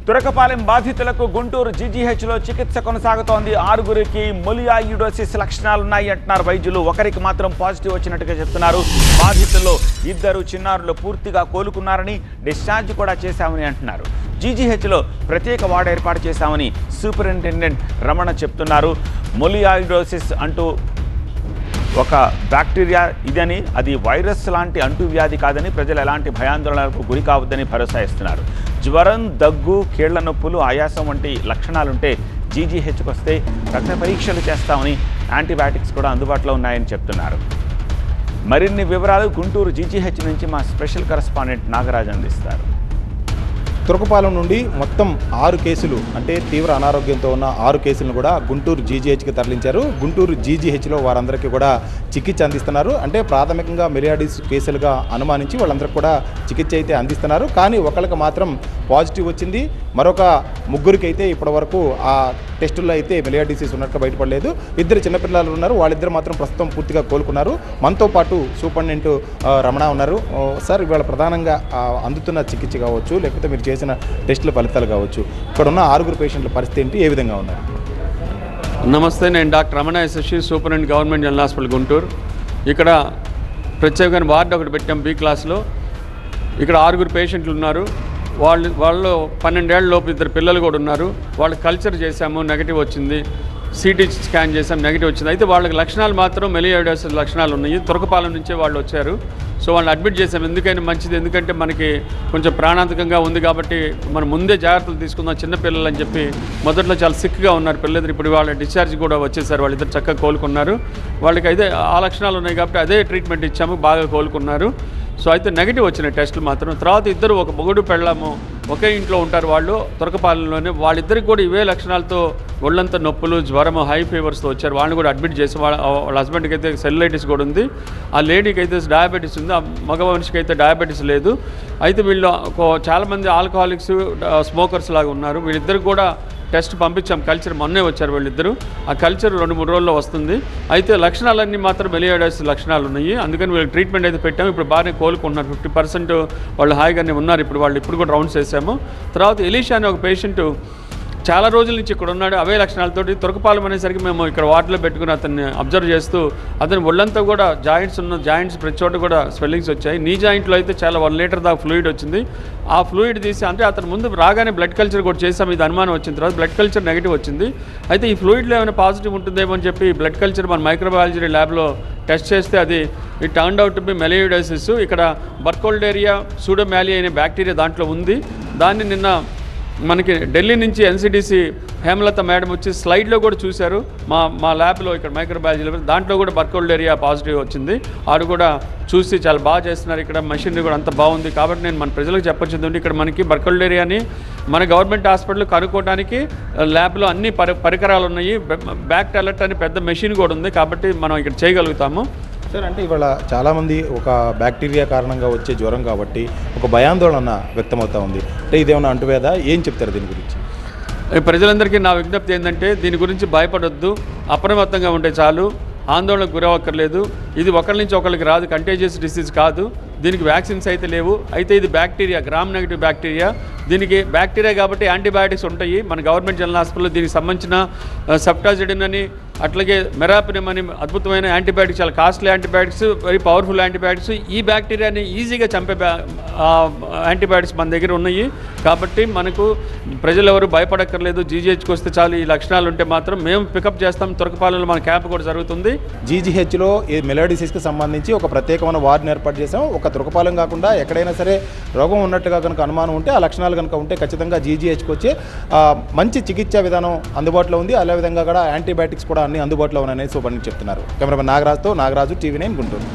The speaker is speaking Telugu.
తురకపాలెం బాధితులకు గుంటూరు జీజీహెచ్లో చికిత్స కొనసాగుతోంది. 6గురికి మొలియాయిడోసిస్ లక్షణాలున్నాయి అంటున్నారు వైద్యులు. ఒకరికి మాత్రం పాజిటివ్ వచ్చినట్టుగా చెప్తున్నారు. బాధితుల్లో 2 చిన్నారులు పూర్తిగా కోలుకున్నారని, డిశ్చార్జ్ కూడా చేశామని అంటున్నారు. జీజీహెచ్లో ప్రత్యేక వార్డు ఏర్పాటు చేశామని సూపరింటెండెంట్ రమణ చెప్తున్నారు. మొలియాయిడోసిస్ అంటూ ఒక బ్యాక్టీరియా ఇదని, అది వైరస్ లాంటి అంటువ్యాధి కాదని, ప్రజలు ఎలాంటి భయాందోళనలకు గురి కావద్దని భరోసా ఇస్తున్నారు. జ్వరం, దగ్గు, కీళ్ల నొప్పులు, ఆయాసం వంటి లక్షణాలుంటే జీజీహెచ్కి వస్తే రక్త పరీక్షలు చేస్తామని, యాంటీబయాటిక్స్ కూడా అందుబాటులో ఉన్నాయని చెప్తున్నారు. మరిన్ని వివరాలు గుంటూరు జీజీహెచ్ నుంచి మా స్పెషల్ కరెస్పాండెంట్ నాగరాజ్ అందిస్తారు. తురకపాలెం నుండి మొత్తం 6 కేసులు, అంటే తీవ్ర అనారోగ్యంతో ఉన్న 6 కేసులను కూడా గుంటూరు జీజీహెచ్కి తరలించారు. గుంటూరు జీజీహెచ్లో వారందరికీ కూడా చికిత్స అందిస్తున్నారు. అంటే ప్రాథమికంగా మిలియాడిస్ కేసులుగా అనుమానించి వాళ్ళందరికీ కూడా చికిత్స అయితే అందిస్తున్నారు. కానీ ఒకరికి మాత్రం పాజిటివ్ వచ్చింది. మరొక 3గురికి అయితే ఇప్పటివరకు ఆ టెస్టుల్లో అయితే మిలియాడిసిస్ ఉన్నట్టు బయటపడలేదు. 2 చిన్నపిల్లలు ఉన్నారు, వాళ్ళిద్దరు మాత్రం ప్రస్తుతం పూర్తిగా కోలుకున్నారు. మనతో పాటు సూపరింటెండెంట్ రమణ ఉన్నారు. సార్, ఇవాళ ప్రధానంగా అందుతున్న చికిత్స కావచ్చు, లేకపోతే మీరు చేసిన టెస్టుల ఫలితాలు కావచ్చు, ఇక్కడ ఉన్న 6గురు పేషెంట్ల పరిస్థితి ఏంటి, ఏ విధంగా ఉన్నారు? నమస్తే, నేను doctor Ramana SSC, superintendent government general hospital Guntur. ఇక్కడ ప్రత్యేకమైన వార్డు ఒకటి పెట్టాం బి క్లాస్లో. ఇక్కడ 6గురు పేషెంట్లు ఉన్నారు. వాళ్ళు 12 ఏళ్ల లోపు 2 పిల్లలు కూడా ఉన్నారు. వాళ్ళు కల్చర్ చేశాము, నెగిటివ్ వచ్చింది. సిటీ స్కాన్ చేసాం, నెగిటివ్ వచ్చింది. అయితే వాళ్ళకి లక్షణాలు మాత్రం మొలియాయిడోసిస్ లక్షణాలు ఉన్నాయి. తురకపాలెం నుంచే వాళ్ళు వచ్చారు. సో వాళ్ళని అడ్మిట్ చేసాం. ఎందుకైనా మంచిది, ఎందుకంటే మనకి కొంచెం ప్రాణాంతకంగా ఉంది కాబట్టి మనం ముందే జాగ్రత్తలు తీసుకుందాం చిన్నపిల్లలు అని చెప్పి. మొదట్లో చాలా సిక్గా ఉన్నారు పిల్లలు. ఇప్పుడు వాళ్ళ డిశ్చార్జ్ కూడా వచ్చేసారు. వాళ్ళిద్దరు చక్కగా కోలుకున్నారు. వాళ్ళకి అయితే ఆ లక్షణాలు ఉన్నాయి కాబట్టి అదే ట్రీట్మెంట్ ఇచ్చాము, బాగా కోలుకున్నారు. సో అయితే నెగిటివ్ వచ్చిన టెస్టులు మాత్రం. తర్వాత ఇద్దరు, ఒక మొగుడు పెళ్ళాము, ఒకే ఇంట్లో ఉంటారు వాళ్ళు తురకపాలెంలోనే. వాళ్ళిద్దరికి కూడా ఇవే లక్షణాలతో ఒళ్ళంతా నొప్పులు, జ్వరము, హై ఫీవర్స్తో వచ్చారు. వాళ్ళని కూడా అడ్మిట్ చేసి వాళ్ళ హస్బెండ్కి అయితే సెల్యులైటిస్ కూడా ఉంది, ఆ లేడీకి అయితే డయాబెటీస్ ఉంది, ఆ మగ మనిషికి అయితే డయాబెటీస్ లేదు. అయితే వీళ్ళు చాలామంది ఆల్కహాలిక్స్, స్మోకర్స్ లాగా ఉన్నారు. వీళ్ళిద్దరికి కూడా టెస్ట్ పంపించాం, కల్చర్ మొన్నే వచ్చారు వీళ్ళిద్దరు. ఆ కల్చర్ 2-3 రోజుల్లో వస్తుంది. అయితే లక్షణాలన్నీ మాత్రం మొలియాయిడోసిస్ లక్షణాలు ఉన్నాయి. అందుకని వీళ్ళకి ట్రీట్మెంట్ అయితే పెట్టాము. ఇప్పుడు బాగానే కోలుకుంటున్నారు. 50% వాళ్ళు హాయిగానే ఉన్నారు. ఇప్పుడు కూడా రౌండ్స్ వేసాము. తర్వాత ఎలీషా అనే ఒక పేషెంట్ చాలా రోజుల నుంచి ఇక్కడ ఉన్నాడు, అవే లక్షణాలతోటి. తురకపాలెం అనేసరికి మేము ఇక్కడ వార్డులో పెట్టుకుని అతన్ని అబ్జర్వ్ చేస్తూ, అతని ఒళ్ళంతా కూడా జాయింట్స్ ప్రతి చోట కూడా స్వెల్లింగ్స్ వచ్చాయి. నీ జాయింట్లో అయితే చాలా 1 లీటర్ దాకా ఫ్లూయిడ్ వచ్చింది. ఆ ఫ్లూయిడ్ తీసి, అంటే అతను ముందు రాగానే బ్లడ్ కల్చర్ కూడా చేసాము. ఇది అనుమానం వచ్చిన తర్వాత బ్లడ్ కల్చర్ నెగిటివ్ వచ్చింది. అయితే ఈ ఫ్లూయిడ్లో ఏమైనా పాజిటివ్ ఉంటుందేమో అని చెప్పి బ్లడ్ కల్చర్ మన మైక్రోబయాలజీ ల్యాబ్లో టెస్ట్ చేస్తే అది it turned out to be melioidosis. ఇక్కడ బర్కోల్డేరియా సూడోమాలియా అనే బ్యాక్టీరియా దాంట్లో ఉంది. దాన్ని నిన్న మనకి ఢిల్లీ నుంచి ఎన్సిడిసి హేమలత మేడం వచ్చి స్లైడ్లో కూడా చూశారు. మా ల్యాబ్లో ఇక్కడ మైక్రోబయాలజీ ల్యాబ్, దాంట్లో కూడా బర్కోల్డేరియా పాజిటివ్ వచ్చింది. ఆడు కూడా చూసి చాలా బాగా చేస్తున్నారు. ఇక్కడ మెషినరీ కూడా అంత బాగుంది. కాబట్టి నేను మన ప్రజలకు చెప్పొచ్చింది, ఇక్కడ మనకి బర్కోల్డేరియాని మన గవర్నమెంట్ హాస్పిటల్ కనుక్కోవడానికి ల్యాబ్లో అన్ని పరికరాలు ఉన్నాయి. బ్యాక్ట్ అలర్ట్ అని పెద్ద మెషిన్ కూడా ఉంది. కాబట్టి మనం ఇక్కడ చేయగలుగుతాము. సార్, అంటే ఇవాళ చాలామంది ఒక బ్యాక్టీరియా కారణంగా వచ్చే జ్వరం కాబట్టి ఒక భయాందోళన వ్యక్తమవుతూ ఉంది. అంటే ఇదేమన్నా అంటువ్యాధా, ఏం చెప్తారు దీని గురించి? ప్రజలందరికీ నా విజ్ఞప్తి ఏంటంటే, దీని గురించి భయపడొద్దు, అప్రమత్తంగా ఉంటే చాలు, ఆందోళనకు గురవక్కర్లేదు. ఇది ఒకరి నుంచి ఒకరికి రాదు, కంటేజియస్ డిసీజ్ కాదు. దీనికి వ్యాక్సిన్స్ అయితే లేవు. అయితే ఇది బ్యాక్టీరియా, గ్రామ్ నెగిటివ్ బ్యాక్టీరియా. దీనికి బ్యాక్టీరియా కాబట్టి యాంటీబయాటిక్స్ ఉంటాయి. మన గవర్నమెంట్ జనరల్ హాస్పిటల్లో దీనికి సంబంధించిన సెప్టాజిడిన్ అని, అట్లాగే మెరాపినమ్ అని అద్భుతమైన యాంటీబయాటిక్స్, చాలా costly antibiotics, very powerful antibiotics. ఈ బ్యాక్టీరియాని ఈజీగా చంపే యాంటీబయాటిక్స్ మన దగ్గర ఉన్నాయి. కాబట్టి మనకు ప్రజలు ఎవరు భయపడక్కర్లేదు. జీజీహెచ్కి వస్తే చాలు. ఈ లక్షణాలు ఉంటే మాత్రం మేము పికప్ చేస్తాం. తురకపాలెంలో మన క్యాంప్ కూడా జరుగుతుంది. జీజీహెచ్లో ఈ మొలియాయిడోసిస్కి సంబంధించి ఒక ప్రత్యేకమైన వార్డుని ఏర్పాటు చేసాం. ఒక తురకపాలెం కాకుండా ఎక్కడైనా సరే రోగం ఉన్నట్టుగా కనుక అనుమానం ఉంటే, ఆ లక్షణాలు కనుక ఉంటే ఖచ్చితంగా జీజీహెచ్కి వచ్చి మంచి చికిత్సా విధానం అందుబాటులో ఉంది. అదేవిధంగా కూడా యాంటీబయాటిక్స్ కూడా అన్ని అందుబాటులో ఉన్నాయని సూపరింటెండెంట్ చెప్తున్నారు. కెమెరామెన్ నాగరాజుతో, నాగరాజు, TV9 గుంటూరు.